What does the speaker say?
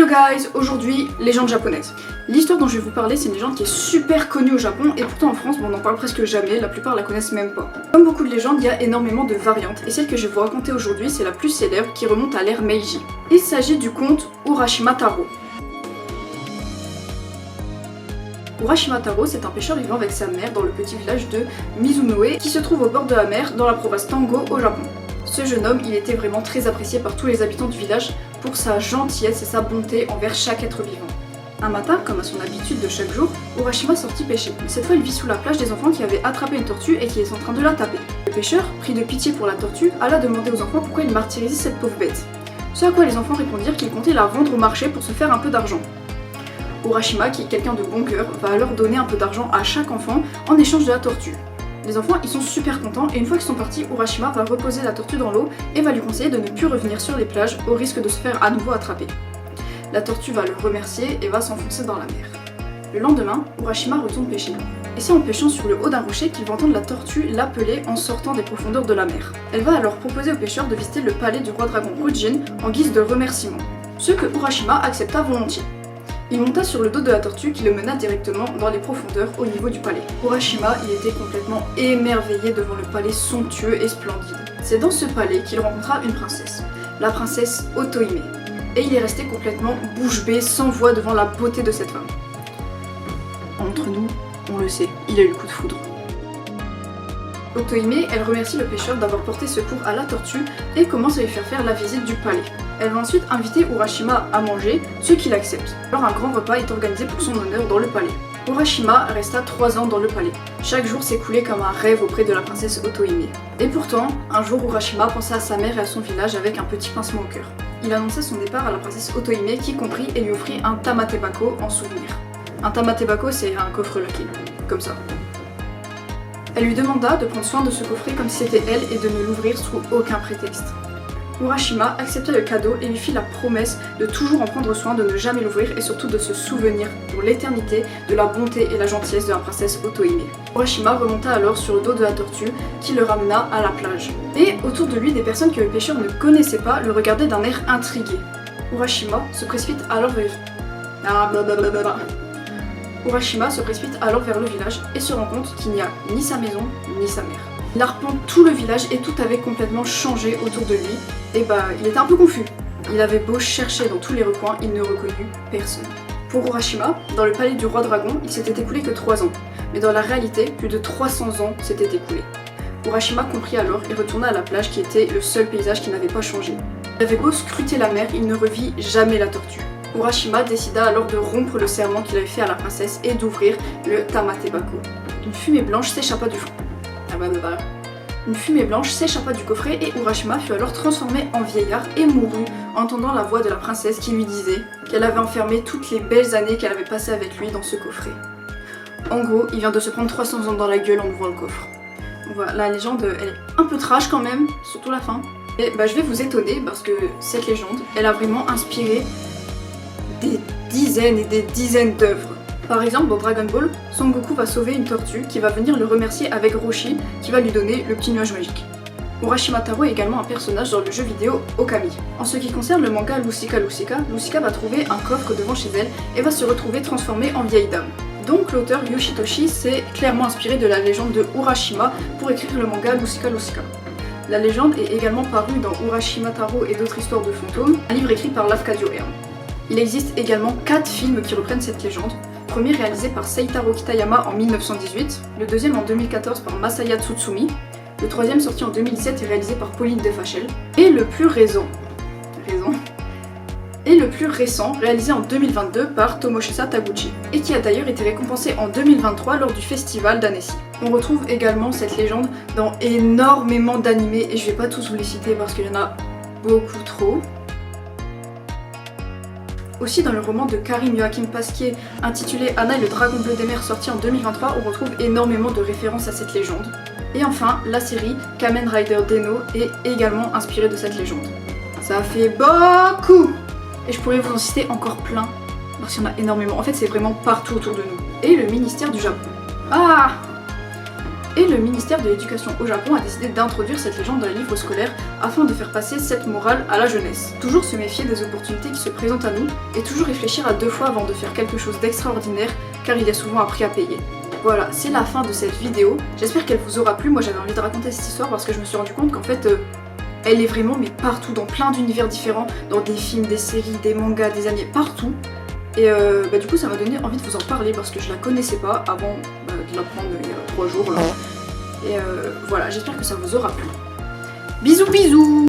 Hello guys, aujourd'hui, légende japonaise. L'histoire dont je vais vous parler, c'est une légende qui est super connue au Japon et pourtant en France, on n'en parle presque jamais, la plupart la connaissent même pas. Comme beaucoup de légendes, il y a énormément de variantes et celle que je vais vous raconter aujourd'hui, c'est la plus célèbre qui remonte à l'ère Meiji. Il s'agit du conte Urashima Taro. Urashima Taro, c'est un pêcheur vivant avec sa mère dans le petit village de Mizunoe qui se trouve au bord de la mer dans la province Tango au Japon. Ce jeune homme, il était vraiment très apprécié par tous les habitants du village pour sa gentillesse et sa bonté envers chaque être vivant. Un matin, comme à son habitude de chaque jour, Urashima sortit pêcher. Cette fois, il vit sous la plage des enfants qui avaient attrapé une tortue et qui étaient en train de la taper. Le pêcheur, pris de pitié pour la tortue, alla demander aux enfants pourquoi ils martyrisaient cette pauvre bête. Ce à quoi les enfants répondirent qu'ils comptaient la vendre au marché pour se faire un peu d'argent. Urashima, qui est quelqu'un de bon cœur, va alors donner un peu d'argent à chaque enfant en échange de la tortue. Les enfants, ils sont super contents et une fois qu'ils sont partis, Urashima va reposer la tortue dans l'eau et va lui conseiller de ne plus revenir sur les plages au risque de se faire à nouveau attraper. La tortue va le remercier et va s'enfoncer dans la mer. Le lendemain, Urashima retourne pêcher. Et c'est en pêchant sur le haut d'un rocher qu'il va entendre la tortue l'appeler en sortant des profondeurs de la mer. Elle va alors proposer au pêcheur de visiter le palais du roi dragon Ryujin en guise de remerciement. Ce que Urashima accepta volontiers. Il monta sur le dos de la tortue qui le mena directement dans les profondeurs au niveau du palais. Urashima, il était complètement émerveillé devant le palais somptueux et splendide. C'est dans ce palais qu'il rencontra une princesse, la princesse Otohime. Et il est resté complètement bouche bée, sans voix devant la beauté de cette femme. Entre nous, on le sait, il a eu le coup de foudre. Otohime, elle remercie le pêcheur d'avoir porté secours à la tortue et commence à lui faire la visite du palais. Elle va ensuite inviter Urashima à manger, ce qu'il accepte. Alors un grand repas est organisé pour son honneur dans le palais. Urashima resta 3 ans dans le palais. Chaque jour s'écoulait comme un rêve auprès de la princesse Otohime. Et pourtant, un jour Urashima pensa à sa mère et à son village avec un petit pincement au cœur. Il annonça son départ à la princesse Otohime qui comprit et lui offrit un tamatebako en souvenir. Un tamatebako, c'est un coffre Lucky, comme ça. Elle lui demanda de prendre soin de ce coffret comme si c'était elle et de ne l'ouvrir sous aucun prétexte. Urashima accepta le cadeau et lui fit la promesse de toujours en prendre soin, de ne jamais l'ouvrir et surtout de se souvenir pour l'éternité de la bonté et la gentillesse de la princesse Otohime. Urashima remonta alors sur le dos de la tortue qui le ramena à la plage. Et autour de lui, des personnes que le pêcheur ne connaissait pas le regardaient d'un air intrigué. Urashima se précipite alors vers... Urashima se précipite alors vers le village et se rend compte qu'il n'y a ni sa maison ni sa mère. Il arpente tout le village et tout avait complètement changé autour de lui. Et il était un peu confus. Il avait beau chercher dans tous les recoins, il ne reconnut personne. Pour Urashima, dans le palais du roi dragon, il s'était écoulé que 3 ans. Mais dans la réalité, plus de 300 ans s'étaient écoulés. Urashima comprit alors et retourna à la plage qui était le seul paysage qui n'avait pas changé. Il avait beau scruter la mer, il ne revit jamais la tortue. Urashima décida alors de rompre le serment qu'il avait fait à la princesse et d'ouvrir le tamatebako. Une fumée blanche s'échappa du fond. Une fumée blanche s'échappa du coffret et Urashima fut alors transformé en vieillard et mourut en entendant la voix de la princesse qui lui disait qu'elle avait enfermé toutes les belles années qu'elle avait passées avec lui dans ce coffret. En gros, il vient de se prendre 300 ans dans la gueule en ouvrant le coffre. Donc voilà, la légende, elle est un peu trash quand même, surtout la fin. Et je vais vous étonner parce que cette légende, elle a vraiment inspiré des dizaines et des dizaines d'œuvres. Par exemple, dans Dragon Ball, Son Goku va sauver une tortue qui va venir le remercier avec Roshi qui va lui donner le petit nuage magique. Urashima Taro est également un personnage dans le jeu vidéo Okami. En ce qui concerne le manga Lusika, Lusika va trouver un coffre devant chez elle et va se retrouver transformée en vieille dame. Donc l'auteur Yoshitoshi s'est clairement inspiré de la légende de Urashima pour écrire le manga Lusika. La légende est également parue dans Urashima Taro et d'autres histoires de fantômes, un livre écrit par Lafcadio Hearn. Il existe également 4 films qui reprennent cette légende. Le premier réalisé par Seitaro Kitayama en 1918, le deuxième en 2014 par Masaya Tsutsumi, le troisième sorti en 2017 et réalisé par Pauline Defachel, et le plus récent réalisé en 2022 par Tomoshisa Taguchi, et qui a d'ailleurs été récompensé en 2023 lors du festival d'Annecy. On retrouve également cette légende dans énormément d'animés, et je vais pas tous vous les citer parce qu'il y en a beaucoup trop. Aussi dans le roman de Karim Joachim Pasquier intitulé Anna et le dragon bleu des mers sorti en 2023, on retrouve énormément de références à cette légende. Et enfin, la série Kamen Rider Deno est également inspirée de cette légende. Ça fait beaucoup! Et je pourrais vous en citer encore plein, parce qu'il y en a énormément. En fait, c'est vraiment partout autour de nous. Et le ministère du Japon. Ah! Et le ministère de l'Éducation au Japon a décidé d'introduire cette légende dans les livres scolaires afin de faire passer cette morale à la jeunesse. Toujours se méfier des opportunités qui se présentent à nous et toujours réfléchir à 2 fois avant de faire quelque chose d'extraordinaire car il y a souvent un prix à payer. Voilà, c'est la fin de cette vidéo. J'espère qu'elle vous aura plu. Moi j'avais envie de raconter cette histoire parce que je me suis rendu compte qu'en fait elle est vraiment mais partout, dans plein d'univers différents, dans des films, des séries, des mangas, des animés, partout. Et du coup ça m'a donné envie de vous en parler parce que je la connaissais pas avant de l'apprendre il y a 3 jours là. Et voilà, j'espère que ça vous aura plu. Bisous bisous.